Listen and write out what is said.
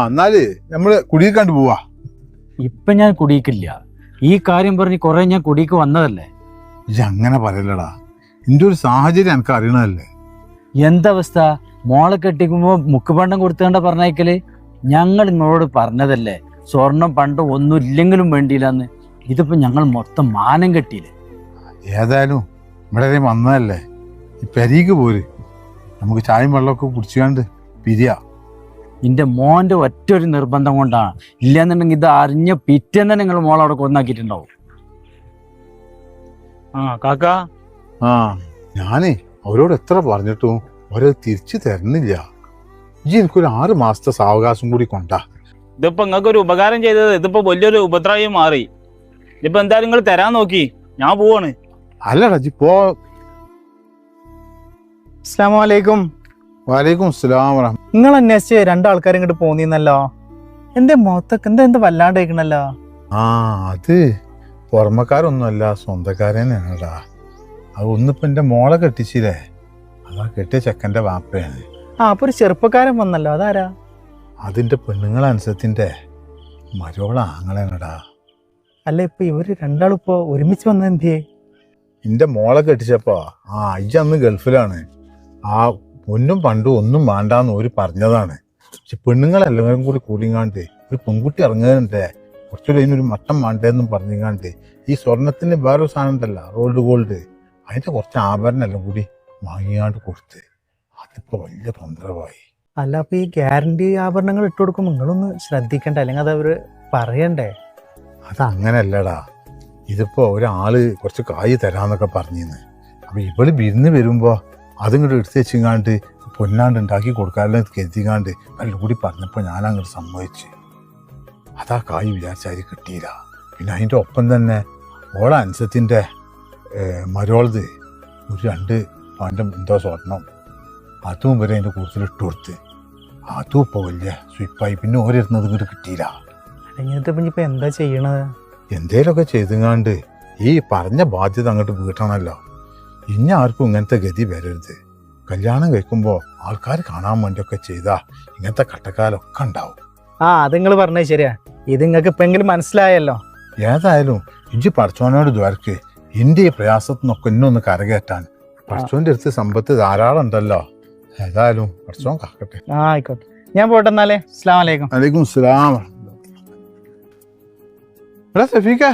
എന്നാല് നമ്മള് കുടിയിൽ കണ്ടു പോവാ. ഇപ്പൊ ഞാൻ കുടിയിക്കില്ല. ഈ കാര്യം പറഞ്ഞ് കൊറേ ഞാൻ കുടിക്ക് വന്നതല്ലേ. അങ്ങനെ പറയലടാ, എന്റെ ഒരു സാഹചര്യം എനിക്ക് അറിയണതല്ലേ. എന്തവസ്ഥ? മോളെ കെട്ടിക്കുമ്പോ മുക്കുപണ്ടം കൊടുത്തേണ്ട പറഞ്ഞേക്കല്. ഞങ്ങൾ നിങ്ങളോട് പറഞ്ഞതല്ലേ സ്വർണം പണ്ടും ഒന്നും ഇല്ലെങ്കിലും വേണ്ടിയില്ലാന്ന്. ഇതിപ്പോ ഞങ്ങൾ മൊത്തം മാനം കെട്ടിയില്ലേ. ഏതായാലും ഇവിടെ വന്നതല്ലേ, ഈ പെരീക്ക് പോര്. നമുക്ക് ചായയും വെള്ളമൊക്കെ കുടിച്ചുകൊണ്ട് പിരിയാ. നിന്റെ മോന്റെ ഒറ്റൊരു നിർബന്ധം കൊണ്ടാണ്. ഇല്ലാന്നുണ്ടെങ്കിൽ ഇത് അറിഞ്ഞ പിറ്റേന്ന് നിങ്ങൾ മോളവിടെ കൊന്നാക്കിയിട്ടുണ്ടാവും. കാക്കാ, ഞാനേ അവരോട് എത്ര പറഞ്ഞിട്ടും അവരത് തിരിച്ചു തരുന്നില്ല. ഈ എനിക്കൊരു 6 മാസത്തെ സാവകാശം കൂടി കൊണ്ടാ. ഇതിപ്പോ നിങ്ങൾക്കൊരു ഉപകാരം ചെയ്തത് ഇതിപ്പോ വലിയൊരു ഉപദ്രവമായി മാറി. ഇതിപ്പോ എന്തായാലും നിങ്ങൾ തരാൻ നോക്കി. ഞാൻ പോവാണ്. അല്ലടാ ഇപ്പോ. അസ്സലാമലൈക്കും. വലൈക്കും അസ്സലാം. നിങ്ങൾ അന്വേഷിച്ച് 2 ആൾക്കാരും ഇങ്ങോട്ട് പോന്നീന്നല്ലോ. എന്റെ മുഖത്തൊക്കെ എന്താ വല്ലാണ്ടിരിക്കണല്ലോ. അത് പുറമക്കാരൊന്നുമല്ല, സ്വന്തക്കാരൻ തന്നെയാണടാ. അത് ഒന്നിപ്പോ എന്റെ മോളെ കെട്ടിച്ചില്ലേ, അതാ കെട്ടിയ ചെക്കന്റെ വാപ്പയാണ്. അപ്പൊ ഒരു ചെറുപ്പക്കാരൻ വന്നല്ലോ, അതാരാ? അതിന്റെ പെണ്ണുങ്ങളനുസരിച്ചിന്റെ മരോള ആങ്ങളെടാ. അല്ല, ഇപ്പൊ ഇവര് 2 ആളും ഇപ്പൊ ഒരുമിച്ച് വന്നത് എന്തിയേ? എന്റെ മോളെ കെട്ടിച്ചപ്പോ അയ്യ അന്ന് ഗൾഫിലാണ്. ആ പൊന്നും പണ്ടും ഒന്നും വേണ്ടാന്ന് ഓര് പറഞ്ഞതാണ്. പക്ഷെ പെണ്ണുങ്ങളെല്ലാവരും കൂടി കൂടിങ്ങാണ്ട് ഒരു പെൺകുട്ടി ഇറങ്ങുന്നുണ്ടേ, കുറച്ചുകൂടി അതിനൊരു മട്ടം വേണ്ടേന്നും പറഞ്ഞിങ്ങാണ്ട് ഈ സ്വർണത്തിന് വേറൊരു സാധനം ഉണ്ടല്ലോ, റോൾഡ് ഗോൾഡ്, അതിന്റെ കുറച്ച് ആഭരണം എല്ലാം കൂടി വാങ്ങിയാണ്ട് കൊടുത്ത്. അതിപ്പോ വലിയ തൊന്തരവായി. അല്ല, അപ്പൊ ഈ ഗ്യാരണ്ടി ആഭരണങ്ങൾ ഇട്ട് കൊടുക്കുമ്പോൾ നിങ്ങളൊന്ന് ശ്രദ്ധിക്കണ്ടേ, അല്ലെങ്കിൽ അത് അവര് പറയണ്ടേ? അതങ്ങനല്ലടാ, ഇതിപ്പോ ഒരാള് കുറച്ച് കായ് തരാന്നൊക്കെ പറഞ്ഞിന്ന്. അപ്പൊ ഇവള് വിരുന്ന് വരുമ്പോ അതിങ്ങോട്ട് എടുത്ത് വെച്ചിങ്ങാണ്ട് പൊന്നാണ്ട് ഉണ്ടാക്കി കൊടുക്കാമെന്ന് കരുതിങ്ങാണ്ട് എല്ലാം കൂടി പറഞ്ഞപ്പോ ഞാൻ അങ്ങോട്ട് സമ്മതിച്ച്. അതാ കായ് വിചാരിച്ചാൽ കിട്ടിയില്ല. പിന്നെ അതിൻ്റെ ഒപ്പം തന്നെ ഓള അൻസത്തിൻ്റെ മരോളത് ഒരു 2 പവൻ്റെ എന്തോ സ്വർണം അതും വരെ അതിൻ്റെ കൂടുതൽ ഇട്ട് കൊടുത്ത്. അതും ഇപ്പോൾ വലിയ സ്വിപ്പായി. പിന്നെ ഓരോരുന്നത് ഇങ്ങോട്ട് കിട്ടിയില്ല. ഇപ്പൊ എന്താ ചെയ്യണത്? എന്തേലൊക്കെ ചെയ്തുങ്ങാണ്ട് ഈ പറഞ്ഞ ബാധ്യത അങ്ങോട്ട് വീട്ടണമല്ലോ. ഇനി ആർക്കും ഇങ്ങനത്തെ ഗതി വരരുത്. കല്യാണം കഴിക്കുമ്പോൾ ആൾക്കാർ കാണാൻ വേണ്ടിയൊക്കെ ചെയ്താ ഇങ്ങനത്തെ കട്ടക്കാലൊക്കെ ഉണ്ടാവും. അത് നിങ്ങൾ പറഞ്ഞത് ശരിയാ. ഇത് നിങ്ങൾക്ക് ഇപ്പൊ എങ്കിലും മനസ്സിലായല്ലോ. ഏതായാലും ഇജ്ജ് പഠിച്ചോനോട് ദ്വാരക്ക് എൻ്റെ ഈ പ്രയാസത്തിനൊക്കെ ഇന്നൊന്ന് കരകയറ്റാൻ. പഠിച്ചോന്റെ അടുത്ത് സമ്പത്ത് ധാരാളം ഉണ്ടല്ലോ. ഏതായാലും പഠിച്ചോൻ കാക്കട്ടെ. ആയിക്കോട്ടെ, ഞാൻ പോട്ടെ എന്നാലേ. അസ്സലാമു അലൈക്കും. വലൈക്കും അസ്സലാം. സഫീക്ക